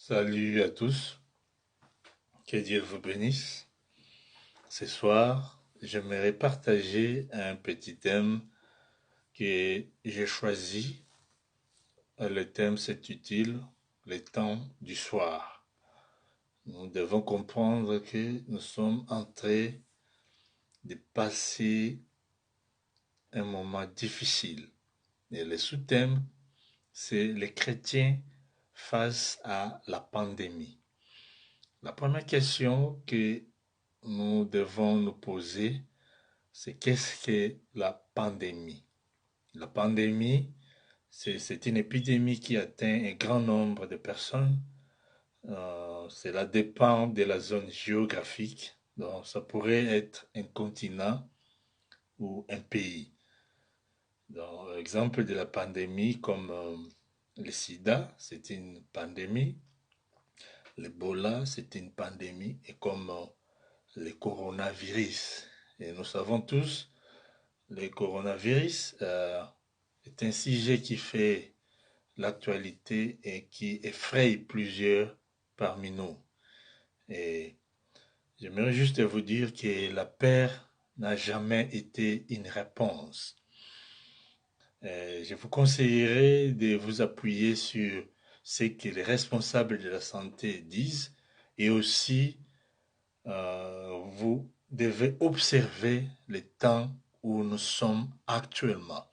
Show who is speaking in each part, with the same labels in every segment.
Speaker 1: Salut à tous, que Dieu vous bénisse. Ce soir, j'aimerais partager un petit thème que j'ai choisi. Le thème c'est utile, le temps du soir. Nous devons comprendre que nous sommes en train de passer un moment difficile. Et le sous-thème, c'est les chrétiens face à la pandémie. La première question que nous devons nous poser, c'est qu'est-ce que la pandémie? La pandémie, c'est une épidémie qui atteint un grand nombre de personnes. Cela dépend de la zone géographique. Donc, ça pourrait être un continent ou un pays. Donc, exemple de la pandémie comme le sida, c'est une pandémie. L'Ebola, c'est une pandémie. Et comme le coronavirus. Et nous savons tous, le coronavirus est un sujet qui fait l'actualité et qui effraie plusieurs parmi nous. Et j'aimerais juste vous dire que la peur n'a jamais été une réponse. Je vous conseillerais de vous appuyer sur ce que les responsables de la santé disent et aussi vous devez observer le temps où nous sommes actuellement,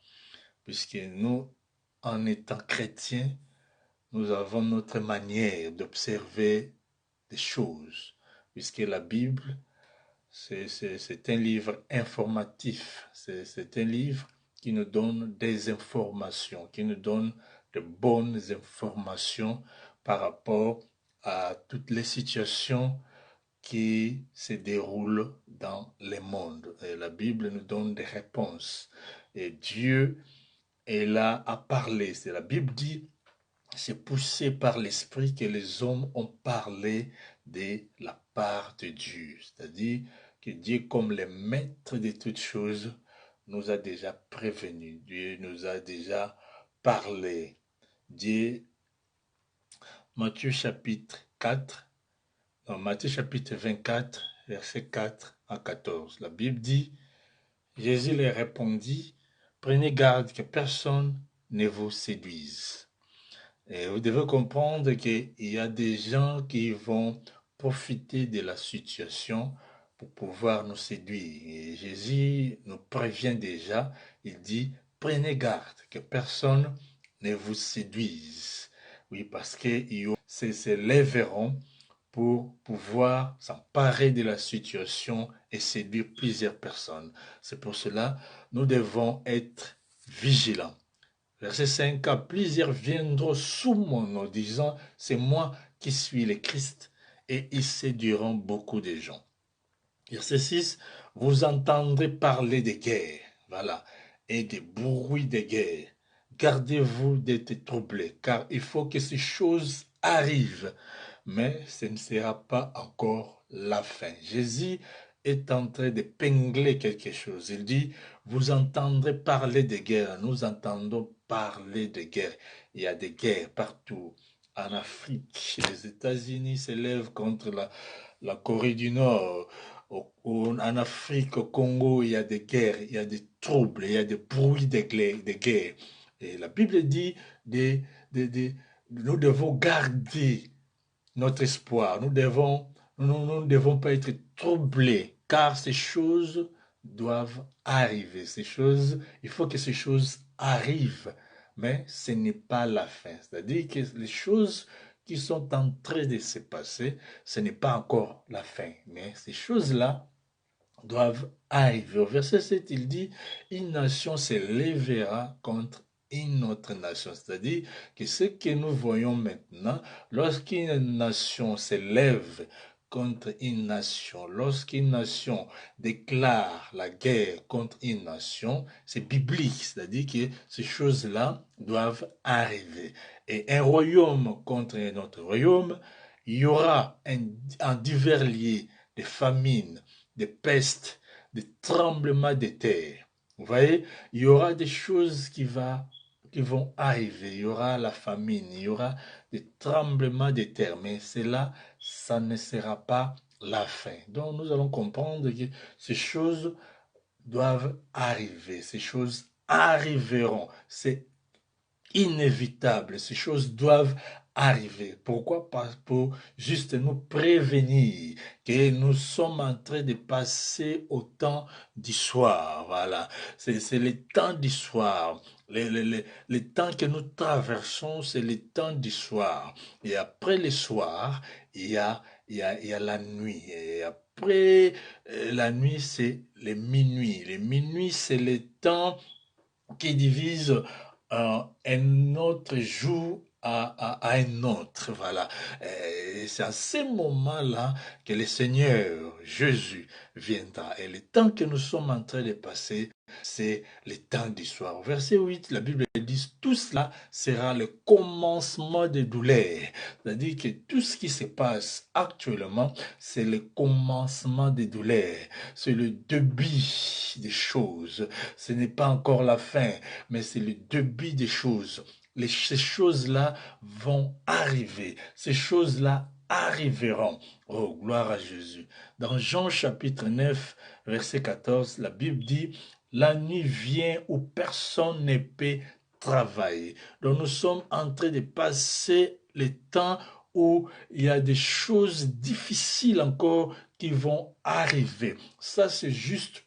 Speaker 1: puisque nous, en étant chrétiens, nous avons notre manière d'observer des choses, puisque la Bible, c'est un livre informatif, c'est un livre qui nous donne des informations, qui nous donne de bonnes informations par rapport à toutes les situations qui se déroulent dans le monde. Et la Bible nous donne des réponses. Et Dieu est là à parler. C'est la Bible dit, c'est poussé par l'Esprit que les hommes ont parlé de la part de Dieu. C'est-à-dire que Dieu, comme le maître de toutes choses, nous a déjà prévenus. Dieu nous a déjà parlé. Dieu, Matthieu chapitre 4, dans Matthieu chapitre 24, versets 4 à 14, la Bible dit, Jésus leur répondit, prenez garde que personne ne vous séduise. Et vous devez comprendre qu'il y a des gens qui vont profiter de la situation pour pouvoir nous séduire. Et Jésus nous prévient déjà, il dit, prenez garde que personne ne vous séduise. Oui, parce qu'ils se lèveront pour pouvoir s'emparer de la situation et séduire plusieurs personnes. C'est pour cela nous devons être vigilants. Verset 5, car plusieurs viendront sous mon nom, disant, c'est moi qui suis le Christ, et ils séduiront beaucoup de gens. Verset 6, vous entendrez parler de guerre, voilà, et des bruits de guerre. Gardez-vous d'être troublés, car il faut que ces choses arrivent, mais ce ne sera pas encore la fin. Jésus est en train de pingler quelque chose. Il dit, vous entendrez parler de guerre. Nous entendons parler de guerre. Il y a des guerres partout. En Afrique, les États-Unis s'élèvent contre la Corée du Nord. En Afrique, au Congo, il y a des guerres, il y a des troubles, il y a des bruits de guerre. Et la Bible dit, nous devons garder notre espoir. Nous ne devons pas être troublés, car ces choses doivent arriver. Ces choses, il faut que ces choses arrivent, mais ce n'est pas la fin. C'est-à-dire que les choses qui sont en train de se passer, ce n'est pas encore la fin, mais ces choses-là doivent arriver. Au verset 7, il dit, une nation se lèvera contre une autre nation. C'est-à-dire que ce que nous voyons maintenant, lorsqu'une nation se lève contre une nation, lorsqu'une nation déclare la guerre contre une nation, c'est biblique, c'est-à-dire que ces choses-là doivent arriver. Et un royaume contre un autre royaume, il y aura en divers lieux des famines, des pestes, des tremblements de terre. Vous voyez, il y aura des choses qui vont arriver. Il y aura la famine, il y aura des tremblements de terre, mais cela, ça ne sera pas la fin. Donc nous allons comprendre que ces choses doivent arriver, ces choses arriveront. C'est inévitable, ces choses doivent arriver. Pourquoi? Pour juste nous prévenir que nous sommes en train de passer au temps du soir. Voilà, c'est le temps du soir. Les temps que nous traversons, c'est le temps du soir. Et après le soir, il y a la nuit. Et après la nuit, c'est les minuit. Les minuit, c'est le temps qui divise un autre jour à un autre. Voilà. Et c'est à ce moment-là que le Seigneur Jésus viendra. Et le temps que nous sommes en train de passer, c'est le temps du soir. Au verset 8, la Bible dit, tout cela sera le commencement des douleurs. C'est-à-dire que tout ce qui se passe actuellement, c'est le commencement des douleurs. C'est le début des choses. Ce n'est pas encore la fin, mais c'est le début des choses. Ces choses-là vont arriver. Ces choses-là arriveront. Oh, gloire à Jésus. Dans Jean chapitre 9, verset 14, la Bible dit, la nuit vient où personne ne peut travailler. Donc nous sommes en train de passer le temps où il y a des choses difficiles encore qui vont arriver. Ça, c'est juste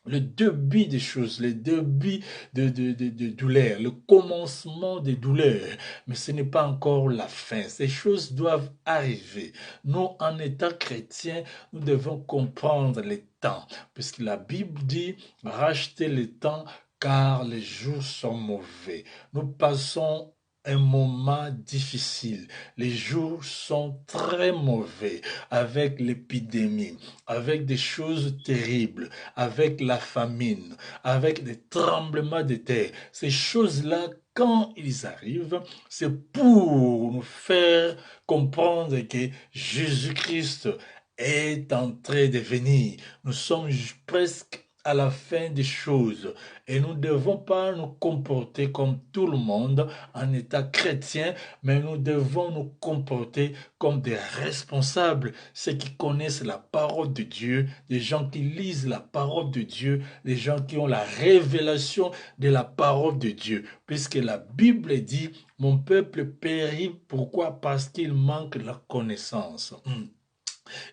Speaker 1: le début des choses, le début de douleurs, le commencement des douleurs. Mais ce n'est pas encore la fin. Ces choses doivent arriver. Nous, en étant chrétiens, nous devons comprendre les temps. Puisque la Bible dit, rachetez le temps car les jours sont mauvais. Nous passons un moment difficile. Les jours sont très mauvais avec l'épidémie, avec des choses terribles, avec la famine, avec des tremblements de terre. Ces choses-là, quand ils arrivent, c'est pour nous faire comprendre que Jésus-Christ est en train de venir. Nous sommes presque à la fin des choses et nous ne devons pas nous comporter comme tout le monde en état chrétien, mais nous devons nous comporter comme des responsables, ceux qui connaissent la parole de Dieu, des gens qui lisent la parole de Dieu, des gens qui ont la révélation de la parole de Dieu, puisque la Bible dit, mon peuple périt, pourquoi? Parce qu'il manque la connaissance.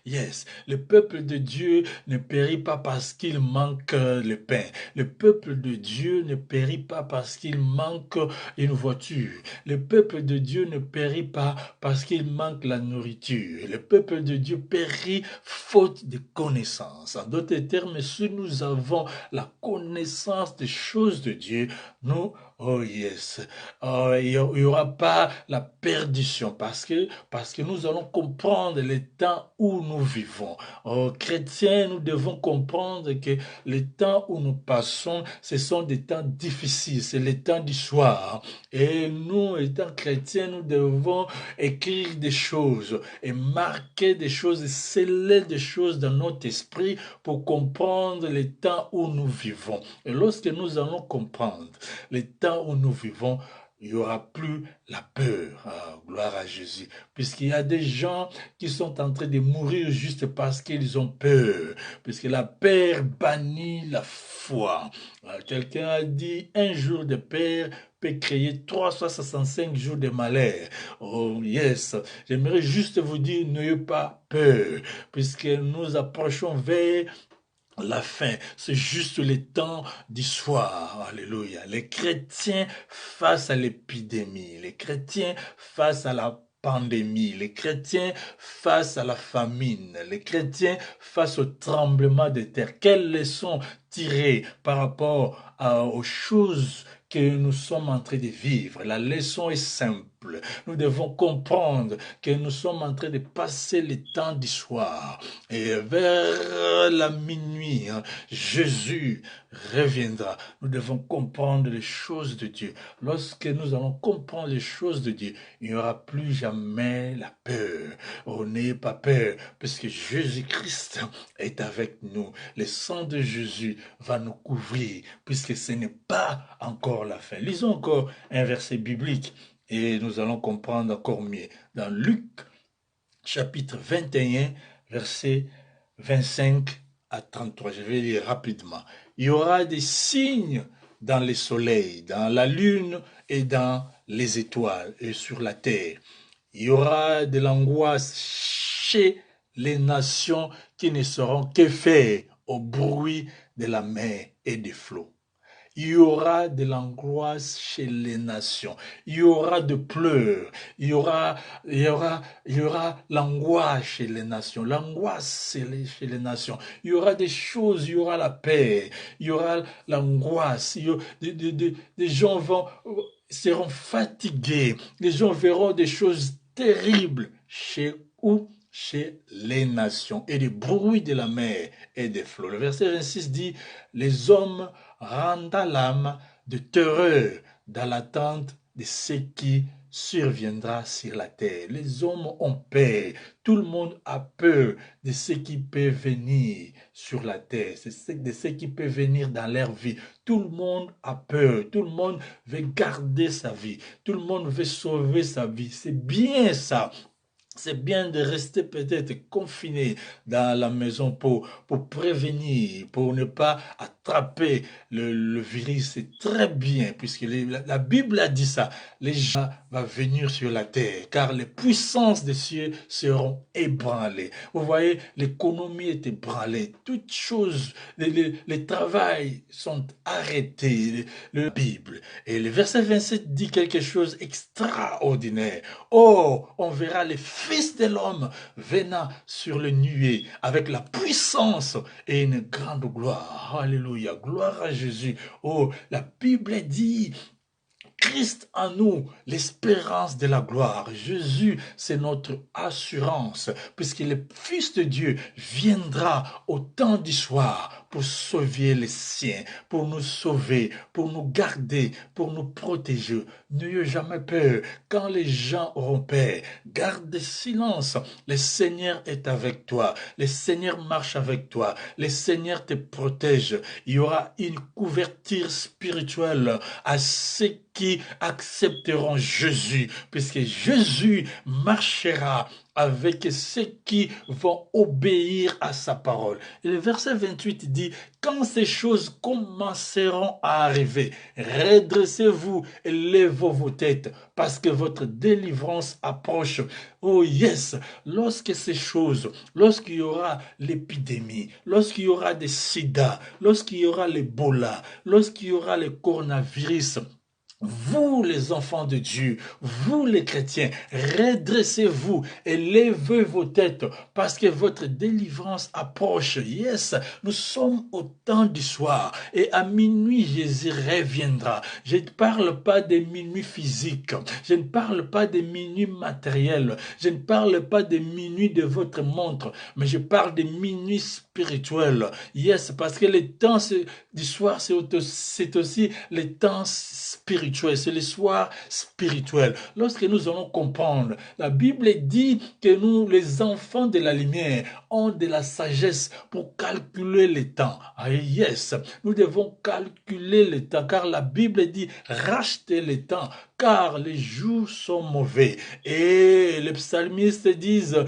Speaker 1: Yes, le peuple de Dieu ne périt pas parce qu'il manque le pain. Le peuple de Dieu ne périt pas parce qu'il manque une voiture. Le peuple de Dieu ne périt pas parce qu'il manque la nourriture. Le peuple de Dieu périt faute de connaissance. En d'autres termes, si nous avons la connaissance des choses de Dieu, nous, oh yes, il n'y aura pas la perdition parce que nous allons comprendre les temps où nous vivons. Oh, chrétiens, nous devons comprendre que les temps où nous passons, ce sont des temps difficiles, c'est les temps du soir. Et nous, étant chrétiens, nous devons écrire des choses et marquer des choses et sceller des choses dans notre esprit pour comprendre les temps où nous vivons. Et lorsque nous allons comprendre les temps où nous vivons, il n'y aura plus la peur. Ah, gloire à Jésus. Puisqu'il y a des gens qui sont en train de mourir juste parce qu'ils ont peur. Puisque la peur bannit la foi. Quelqu'un a dit, un jour de peur peut créer 365 jours de malheur. Oh yes, j'aimerais juste vous dire, n'ayez pas peur. Puisque nous approchons vers la fin, c'est juste le temps du soir. Alléluia. Les chrétiens face à l'épidémie, les chrétiens face à la pandémie, les chrétiens face à la famine, les chrétiens face au tremblement de terre. Quelles leçons tirer par rapport aux choses que nous sommes en train de vivre? La leçon est simple. Nous devons comprendre que nous sommes en train de passer le temps du soir. Et vers la minuit, Jésus reviendra. Nous devons comprendre les choses de Dieu. Lorsque nous allons comprendre les choses de Dieu, il n'y aura plus jamais la peur. Oh, n'ayez pas peur, parce que Jésus-Christ est avec nous. Le sang de Jésus va nous couvrir, puisque ce n'est pas encore la fin. Lisons encore un verset biblique Et nous allons comprendre encore mieux. Dans Luc, chapitre 21, verset 25 à 33. Je vais lire rapidement. Il y aura des signes dans le soleil, dans la lune et dans les étoiles et sur la terre. Il y aura de l'angoisse chez les nations qui ne seront qu'effets au bruit de la mer et des flots. Il y aura de l'angoisse chez les nations. Il y aura de pleurs. Il y aura l'angoisse chez les nations. L'angoisse chez les nations. Il y aura des choses, il y aura la paix. Il y aura l'angoisse. Des gens seront fatigués. Les gens verront des choses terribles chez les nations et des bruits de la mer et des flots. Le verset 26 dit, les hommes rendent l'âme de terreur dans l'attente de ce qui surviendra sur la terre. Les hommes ont peur. Tout le monde a peur de ce qui peut venir sur la terre, de ce qui peut venir dans leur vie. Tout le monde a peur. Tout le monde veut garder sa vie. Tout le monde veut sauver sa vie. C'est bien ça. C'est bien de rester peut-être confiné dans la maison pour prévenir, pour ne pas attraper le virus. C'est très bien, puisque la Bible a dit ça. Les gens vont venir sur la terre, car les puissances des cieux seront ébranlées. Vous voyez, l'économie est ébranlée. Toutes choses, les travails sont arrêtés. La Bible. Et le verset 27 dit quelque chose d'extraordinaire. Oh, on verra les fils de l'homme venant sur le nuée avec la puissance et une grande gloire. Alléluia, gloire à Jésus. Oh, la Bible dit Christ en nous, l'espérance de la gloire. Jésus, c'est notre assurance, puisque le Fils de Dieu viendra au temps du soir pour sauver les siens, pour nous sauver, pour nous garder, pour nous protéger. N'ayez jamais peur. Quand les gens auront peur, garde silence. Le Seigneur est avec toi. Le Seigneur marche avec toi. Le Seigneur te protège. Il y aura une couverture spirituelle à ceux qui accepteront Jésus, puisque Jésus marchera avec ceux qui vont obéir à sa parole. Et le verset 28 dit, quand ces choses commenceront à arriver, redressez-vous et levez vos têtes, parce que votre délivrance approche. Oh yes, lorsque ces choses, lorsqu'il y aura l'épidémie, lorsqu'il y aura des sida, lorsqu'il y aura l'Ebola, lorsqu'il y aura le coronavirus, vous les enfants de Dieu, vous les chrétiens, redressez-vous et levez vos têtes parce que votre délivrance approche. Yes, nous sommes au temps du soir et à minuit Jésus reviendra. Je ne parle pas des minuit physiques, je ne parle pas des minuit matériels, je ne parle pas des minuit de votre montre, mais je parle des minuit spirituels. Yes, parce que le temps du soir, c'est aussi le temps spirituel. C'est le soir spirituel. Lorsque nous allons comprendre, la Bible dit que nous, les enfants de la lumière, ont de la sagesse pour calculer le temps. Ah yes, nous devons calculer le temps, car la Bible dit rachetez le temps, car les jours sont mauvais. Et les psalmistes disent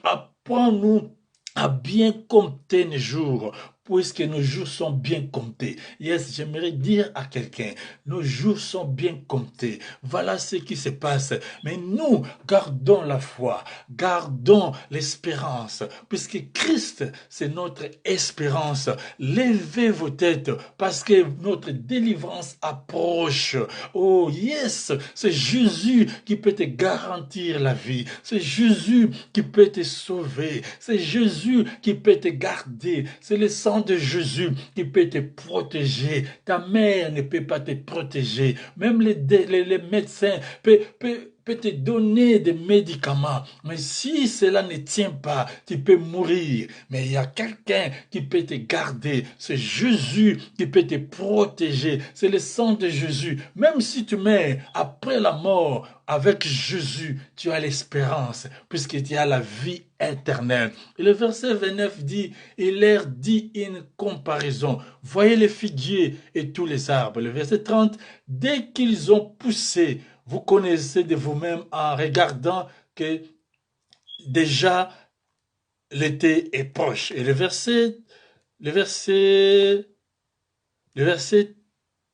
Speaker 1: apprends-nous à bien compter nos jours, puisque nos jours sont bien comptés. Yes, j'aimerais dire à quelqu'un, nos jours sont bien comptés. Voilà ce qui se passe. Mais nous, gardons la foi, gardons l'espérance, puisque Christ, c'est notre espérance. Levez vos têtes, parce que notre délivrance approche. Oh yes, c'est Jésus qui peut te garantir la vie. C'est Jésus qui peut te sauver. C'est Jésus qui peut te garder. C'est le sang de Jésus qui peut te protéger. Ta mère ne peut pas te protéger. Même les médecins peut te donner des médicaments. Mais si cela ne tient pas, tu peux mourir. Mais il y a quelqu'un qui peut te garder. C'est Jésus qui peut te protéger. C'est le sang de Jésus. Même si tu meurs après la mort, avec Jésus, tu as l'espérance, puisque tu as la vie éternelle. Et le verset 29 dit, il leur dit une comparaison. Voyez les figuiers et tous les arbres. Le verset 30, dès qu'ils ont poussé, vous connaissez de vous-même en regardant que déjà l'été est proche. Et le verset, le verset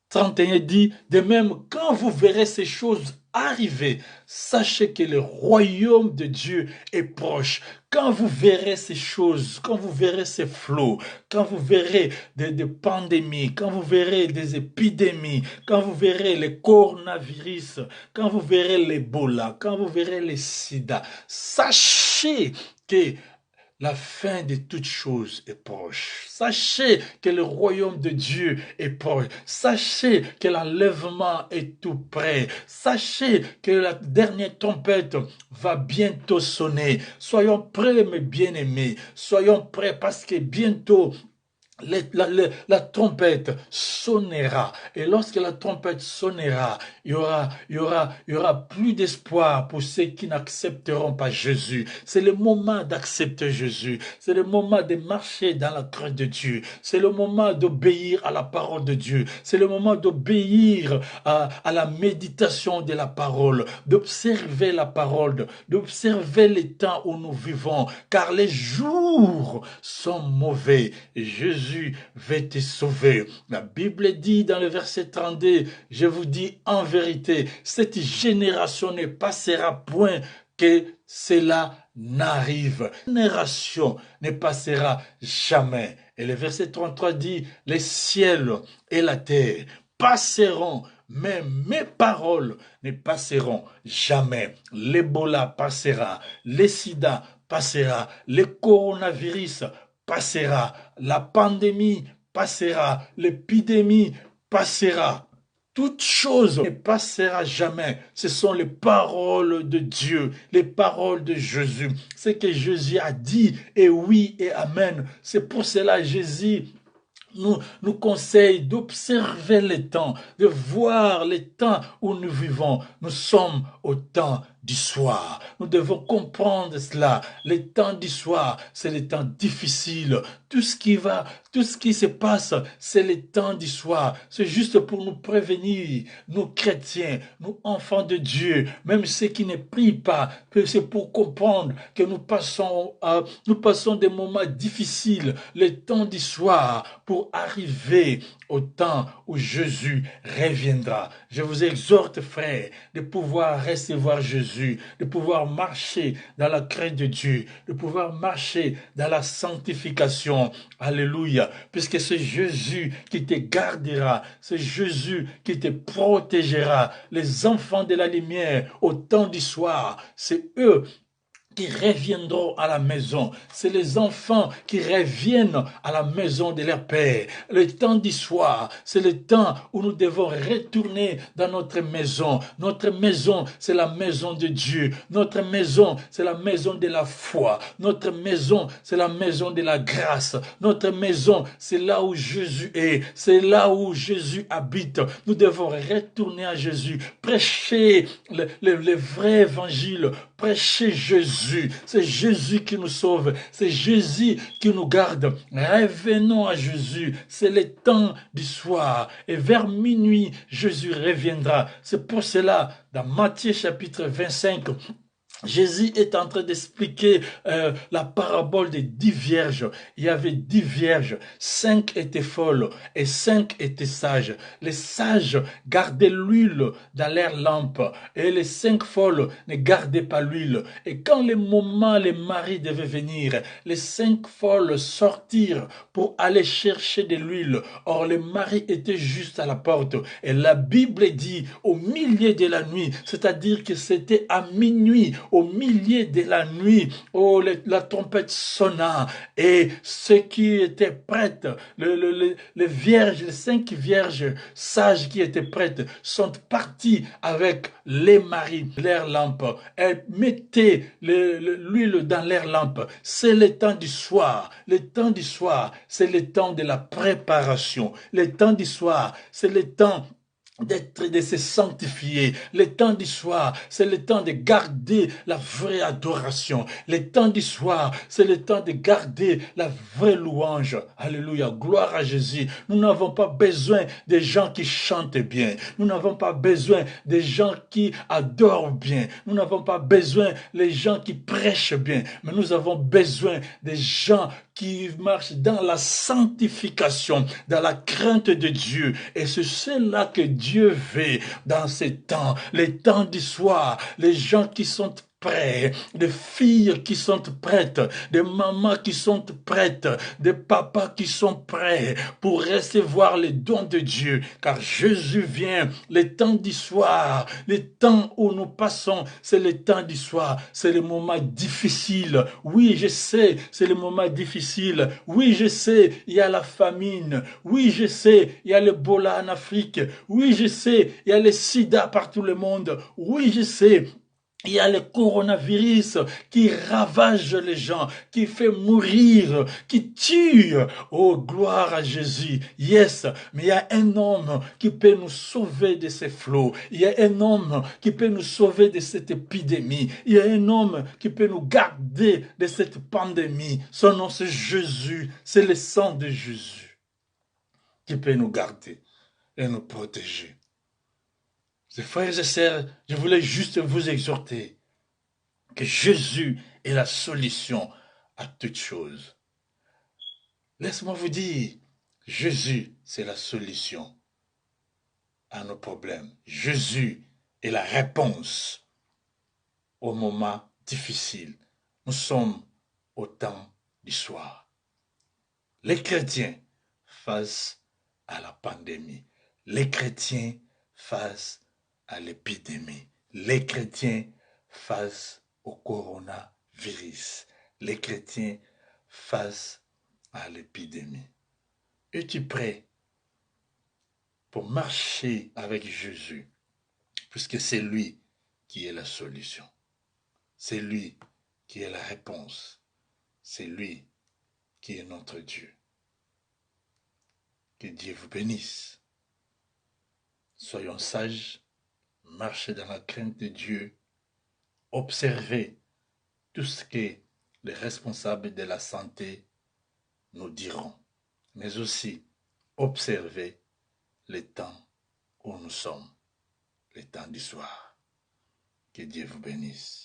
Speaker 1: 31 dit, de même, quand vous verrez ces choses arriver, sachez que le royaume de Dieu est proche. Quand vous verrez ces choses, quand vous verrez ces flots, quand vous verrez des pandémies, quand vous verrez des épidémies, quand vous verrez les coronavirus, quand vous verrez l'Ebola, quand vous verrez les sida, sachez que la fin de toutes choses est proche. Sachez que le royaume de Dieu est proche. Sachez que l'enlèvement est tout près. Sachez que la dernière trompette va bientôt sonner. Soyons prêts, mes bien-aimés. Soyons prêts parce que bientôt la trompette sonnera. Et lorsque la trompette sonnera, il y aura plus d'espoir pour ceux qui n'accepteront pas Jésus. C'est le moment d'accepter Jésus. C'est le moment de marcher dans la crainte de Dieu. C'est le moment d'obéir à la parole de Dieu. C'est le moment d'obéir à la méditation de la parole, d'observer la parole, d'observer les temps où nous vivons, car les jours sont mauvais. Et Jésus va te sauver. La Bible dit dans le verset 32, je vous dis en vérité, cette génération ne passera point que cela n'arrive. Cette génération ne passera jamais. Et le verset 33 dit, les ciels et la terre passeront, mais mes paroles ne passeront jamais. L'Ebola passera, le sida passera, le coronavirus passera, la pandémie passera, l'épidémie passera. Toute chose ne passera jamais. Ce sont les paroles de Dieu, les paroles de Jésus. Ce que Jésus a dit est oui et amen. C'est pour cela Jésus nous conseille d'observer les temps, de voir les temps où nous vivons. Nous sommes au temps du soir. Nous devons comprendre cela. Les temps du soir, c'est les temps difficiles. Tout ce qui se passe, c'est les temps du soir. C'est juste pour nous prévenir, nous chrétiens, nous enfants de Dieu, même ceux qui ne prient pas, que c'est pour comprendre que nous passons des moments difficiles, les temps du soir, pour arriver au temps où Jésus reviendra. Je vous exhorte, frères, de pouvoir recevoir Jésus, de pouvoir marcher dans la crainte de Dieu, de pouvoir marcher dans la sanctification. Alléluia. Puisque c'est Jésus qui te gardera, c'est Jésus qui te protégera. Les enfants de la lumière, au temps du soir, c'est eux qui reviendront à la maison. C'est les enfants qui reviennent à la maison de leur Père. Le temps du soir, c'est le temps où nous devons retourner dans notre maison. Notre maison, c'est la maison de Dieu. Notre maison, c'est la maison de la foi. Notre maison, c'est la maison de la grâce. Notre maison, c'est là où Jésus est. C'est là où Jésus habite. Nous devons retourner à Jésus. Prêcher le vrai évangile. Prêcher Jésus. C'est Jésus qui nous sauve. C'est Jésus qui nous garde. Revenons à Jésus. C'est le temps du soir. Et vers minuit, Jésus reviendra. C'est pour cela, dans Matthieu chapitre 25, Jésus est en train d'expliquer la parabole des 10 vierges. Il y avait 10 vierges, 5 étaient folles et 5 étaient sages. Les sages gardaient l'huile dans leurs lampes et les 5 folles ne gardaient pas l'huile. Et quand les maris devaient venir, les 5 folles sortirent pour aller chercher de l'huile. Or, les maris étaient juste à la porte. Et la Bible dit au milieu de la nuit, c'est-à-dire que c'était à minuit, au milieu de la nuit, la trompette sonna et ceux qui étaient prêtes, les vierges, les 5 vierges sages qui étaient prêtes sont partis avec les maris, leurs lampes. Elles mettaient l'huile dans leurs lampes. C'est le temps du soir. Le temps du soir, c'est le temps de la préparation. Le temps du soir, c'est le temps de se sanctifier. Le temps du soir, c'est le temps de garder la vraie adoration. Le temps du soir, c'est le temps de garder la vraie louange. Alléluia, gloire à Jésus. Nous n'avons pas besoin des gens qui chantent bien. Nous n'avons pas besoin des gens qui adorent bien. Nous n'avons pas besoin des gens qui prêchent bien. Mais nous avons besoin des gens qui marchent dans la sanctification, dans la crainte de Dieu. Et c'est cela que Dieu veut dans ces temps, les temps du soir, les gens qui sont prêts, des filles qui sont prêtes, des mamans qui sont prêtes, des papas qui sont prêts pour recevoir les dons de Dieu, car Jésus vient, les temps du soir, les temps où nous passons, c'est le temps du soir, c'est le moment difficile. Oui, je sais, c'est le moment difficile. Oui, je sais, il y a la famine. Oui, je sais, il y a le Ebola en Afrique. Oui, je sais, il y a le sida partout le monde. Oui, je sais, il y a le coronavirus qui ravage les gens, qui fait mourir, qui tue. Oh, gloire à Jésus. Yes, mais il y a un homme qui peut nous sauver de ces flots. Il y a un homme qui peut nous sauver de cette épidémie. Il y a un homme qui peut nous garder de cette pandémie. Son nom, c'est Jésus. C'est le sang de Jésus qui peut nous garder et nous protéger. Frères et sœurs, je voulais juste vous exhorter que Jésus est la solution à toutes choses. Laisse-moi vous dire, Jésus, c'est la solution à nos problèmes. Jésus est la réponse au moment difficile. Nous sommes au temps du soir. Les chrétiens face à la pandémie. Les chrétiens face à l'épidémie. Les chrétiens face au coronavirus. Les chrétiens face à l'épidémie. Es-tu prêt pour marcher avec Jésus? Puisque c'est lui qui est la solution. C'est lui qui est la réponse. C'est lui qui est notre Dieu. Que Dieu vous bénisse. Soyons sages, marchez dans la crainte de Dieu, observez tout ce que les responsables de la santé nous diront, mais aussi observez les temps où nous sommes, les temps du soir. Que Dieu vous bénisse.